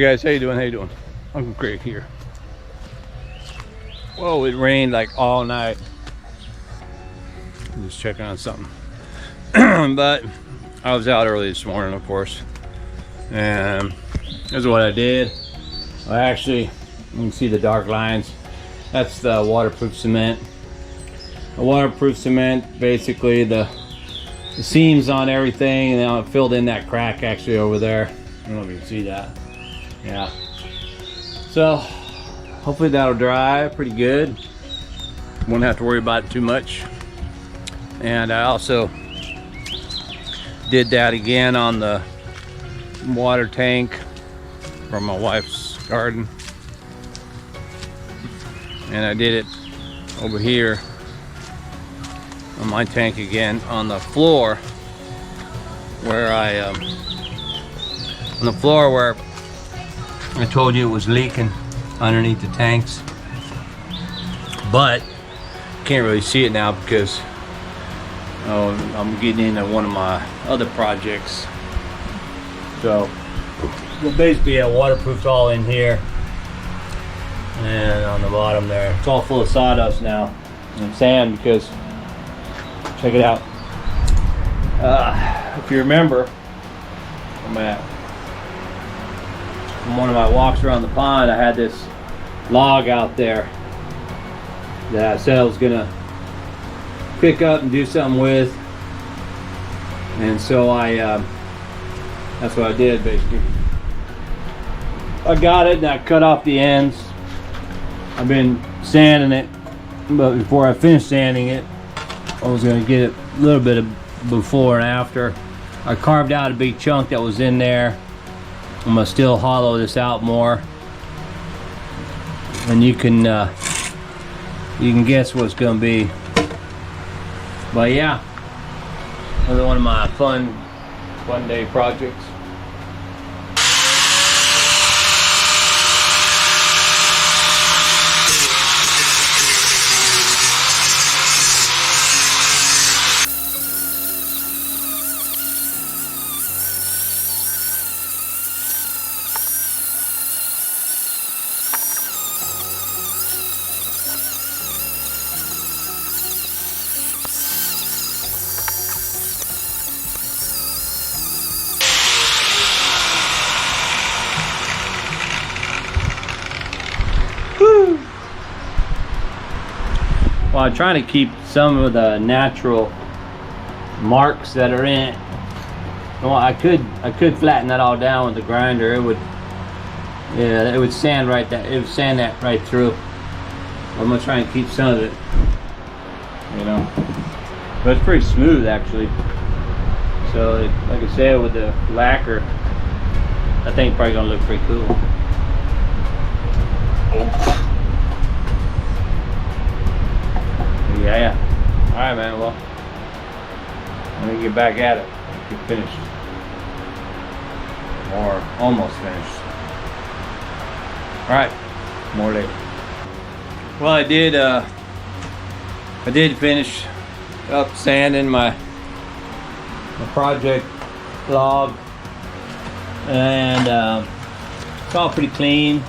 guys, how you doing? How you doing? Uncle Craig here. Whoa, it rained like all night. I'm just checking on something. But I was out early this morning, of course, and here's what I did. I actually, you can see the dark lines. That's the waterproof cement. The waterproof cement, basically the seams on everything, and then I filled in that crack actually over there. I don't know if you can see that. Yeah. So hopefully that'll dry pretty good. Won't have to worry about it too much. And I also did that again on the water tank from my wife's garden. And I did it over here on my tank again on the floor where I where I told you it was leaking underneath the tanks, but can't really see it now because I'm getting into one of my other projects. So we'll basically have waterproofed all in here, and on the bottom there it's all full of sawdust now and sand because check it out. If you remember from one of my walks around the pond, I had this log out there that I said I was gonna pick up and do something with, and so that's what I did basically. I got it and I cut off the ends. I've been sanding it, but before I finished sanding it, I was gonna get it a little bit of before and after. I carved out a big chunk that was in there. I'm gonna still hollow this out more, and you can guess what it's gonna be. But yeah, another one of my fun day projects. Well, I'm trying to keep some of the natural marks that are in it. Well, I could flatten that all down with the grinder. It would sand that right through. I'm gonna try and keep some of it, you know. But it's pretty smooth actually. So, like I said, with the lacquer, I think it's probably gonna look pretty cool. Yeah. All right, man. Well, let me get back at it. Get finished, or almost finished. All right, more later. Well, I did finish up sanding my project log, and it's all pretty clean.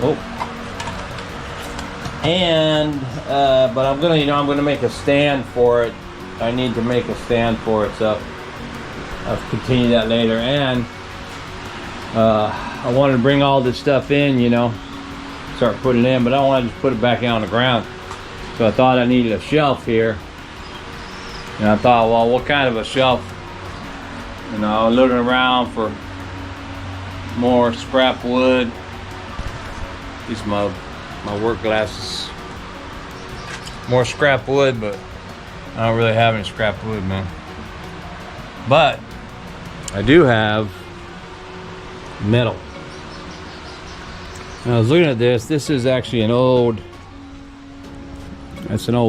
Oh. And but I'm gonna make a stand for it. I need to make a stand for it, so I'll continue that later. And I wanted to bring all this stuff in, you know, start putting it in, but I don't want to just put it back out on the ground. So I thought I needed a shelf here, and I thought, well, what kind of a shelf? You know, looking around for more scrap wood. These my work glasses. More scrap wood, but I don't really have any scrap wood, man. But I do have metal. And I was looking at this. This is actually an old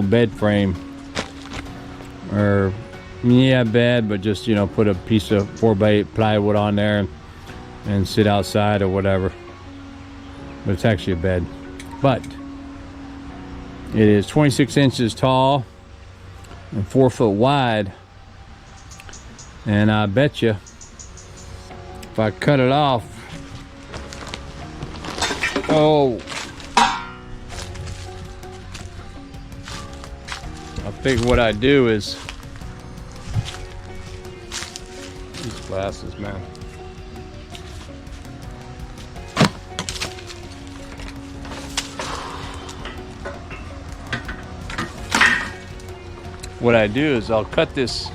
bed frame. Or yeah, bed, but just, you know, put a piece of 4x8 plywood on there and sit outside or whatever. But it's actually a bed. But it is 26 inches tall and 4 foot wide, and I bet you if I cut it off, oh, I think what I do is these glasses, man. What I do is I'll cut this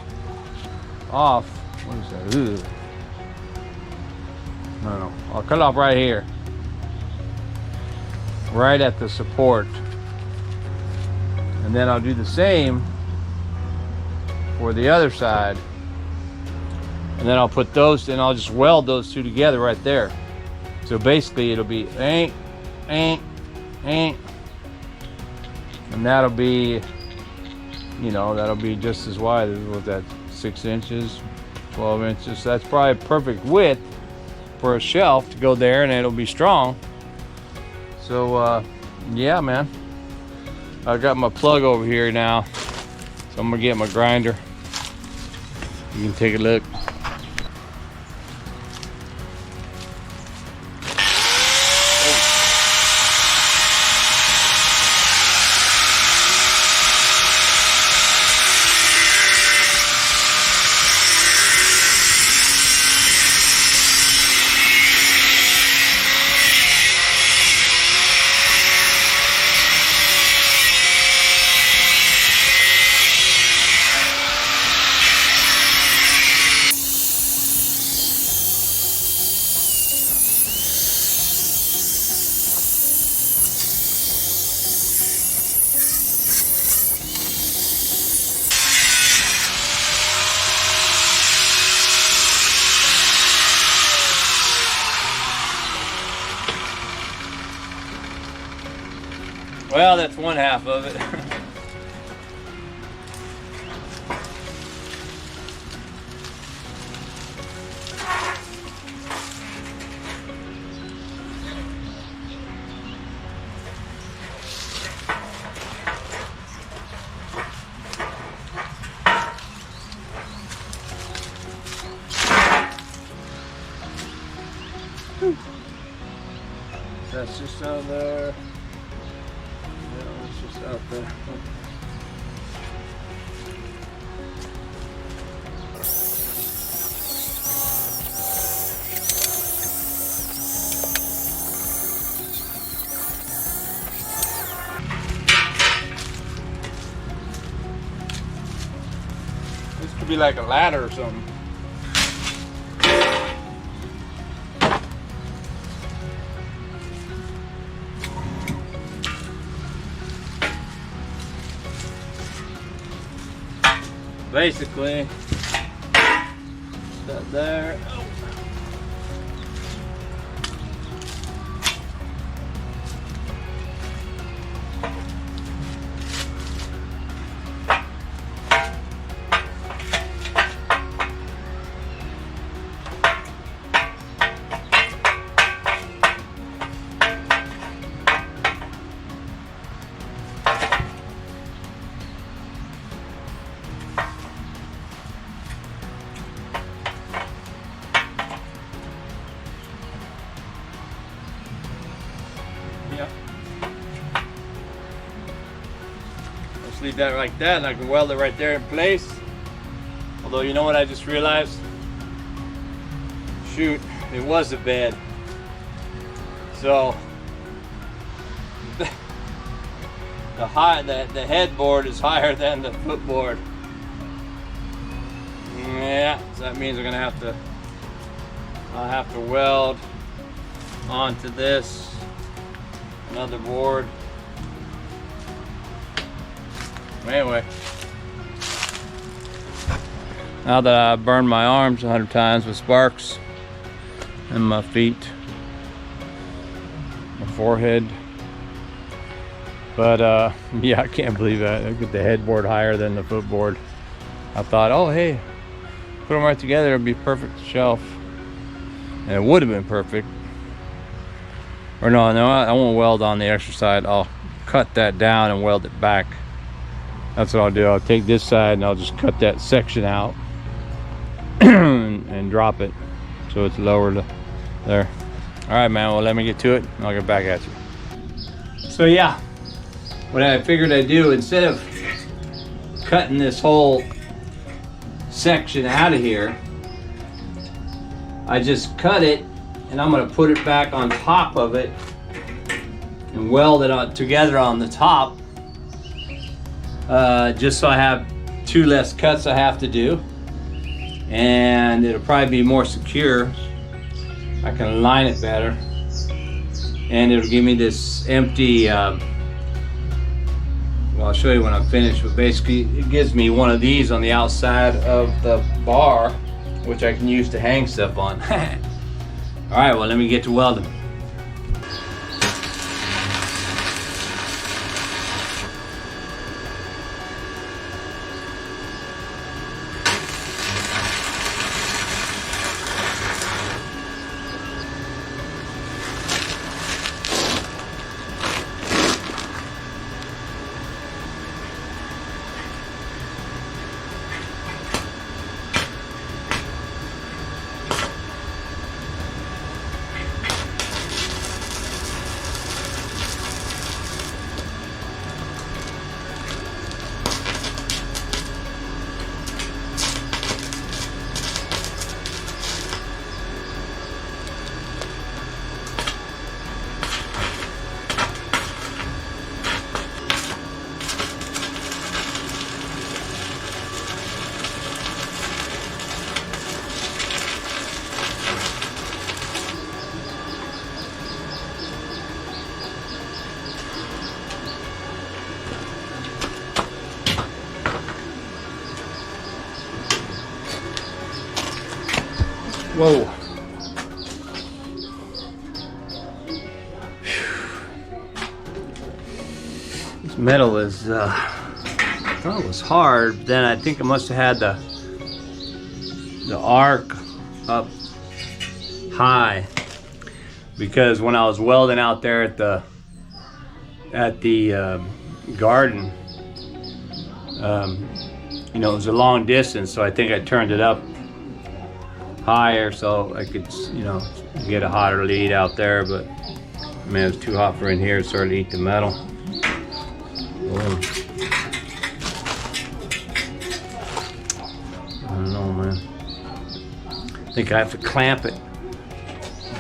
off. What is that? Ugh. No, I'll cut it off right here, right at the support, and then I'll do the same for the other side, and then I'll put those, and I'll just weld those two together right there. So basically it'll be and that'll be, you know, that'll be just as wide as, what, that 6 inches, 12 inches. So that's probably perfect width for a shelf to go there, and it'll be strong. So yeah, man, I got my plug over here now, so I'm gonna get my grinder. You can take a look. Well, that's one half of it. That's just out there. Out there. This could be like a ladder or something. Basically, that there. Yep. Let's leave that like that, and I can weld it right there in place. Although, you know what I just realized? Shoot, it was a bed. So the headboard is higher than the footboard. Yeah, so that means I'm gonna have to, I'll have to weld onto this another board. Anyway, now that I burned my arms 100 times with sparks, and my feet, my forehead, but yeah, I can't believe that. I get the headboard higher than the footboard. I thought, oh hey, put them right together, it'd be a perfect shelf, and it would have been perfect. Or no, I won't weld on the extra side. I'll cut that down and weld it back. That's what I'll do. I'll take this side and I'll just cut that section out and drop it. so it's lower there. All right, man, well, let me get to it and I'll get back at you. So yeah, what I figured I'd do, instead of cutting this whole section out of here, I just cut it and I'm gonna put it back on top of it and weld it together on the top, just so I have 2 less cuts I have to do, and it'll probably be more secure. I can align it better, and it'll give me this empty, well, I'll show you when I'm finished, but basically it gives me one of these on the outside of the bar, which I can use to hang stuff on. All right, well, let me get to welding. Whoa. This metal is, I thought it was hard, but then I think I must have had the arc up high, because when I was welding out there at the garden, you know, it was a long distance, so I think I turned it up higher so I could, you know, get a hotter lead out there, but man, it was too hot for in here. It started to eat the metal. Whoa. I don't know, man. I think I have to clamp it,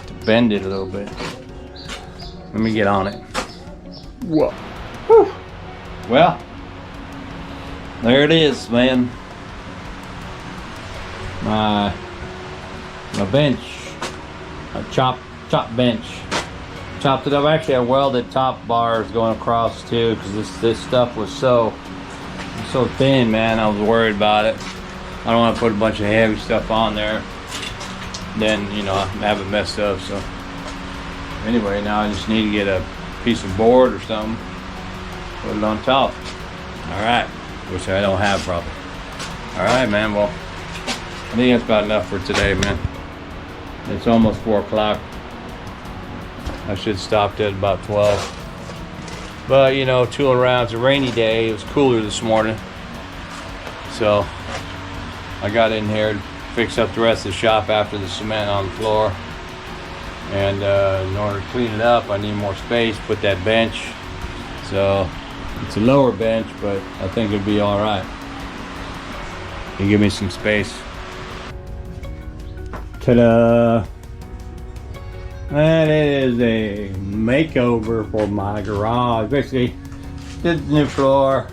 to bend it a little bit. Let me get on it. Whoa. Whew. Well, there it is, man. My bench, a chop bench. Chopped it up. Actually, I welded top bars going across too, because this stuff was so thin, man. I was worried about it. I don't want to put a bunch of heavy stuff on there, then, you know, have it messed up. So anyway, now I just need to get a piece of board or something, put it on top. All right, which I don't have probably. All right, man. Well, I think that's about enough for today, man. It's almost 4 o'clock. I should stop at about 12. But, you know, tooling around. It's a rainy day. It was cooler this morning. So I got in here to fix up the rest of the shop after the cement on the floor. And in order to clean it up, I need more space, put that bench. So it's a lower bench, but I think it'll be all right. It'll give me some space. Ta-da! And it is a makeover for my garage. Basically, did the new floor,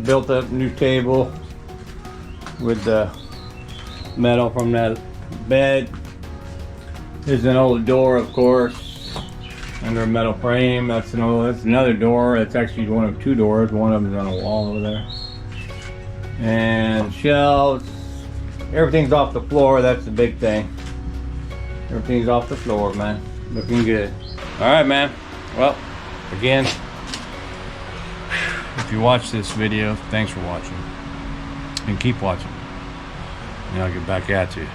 built up a new table with the metal from that bed. There's an old door, of course, under a metal frame. That's another door. It's actually one of 2 doors. One of them is on a wall over there. And shelves. Everything's off the floor. That's the big thing. Everything's off the floor, man. Looking good. All right, man. Well, again, if you watch this video, thanks for watching. And keep watching. And I'll get back at you.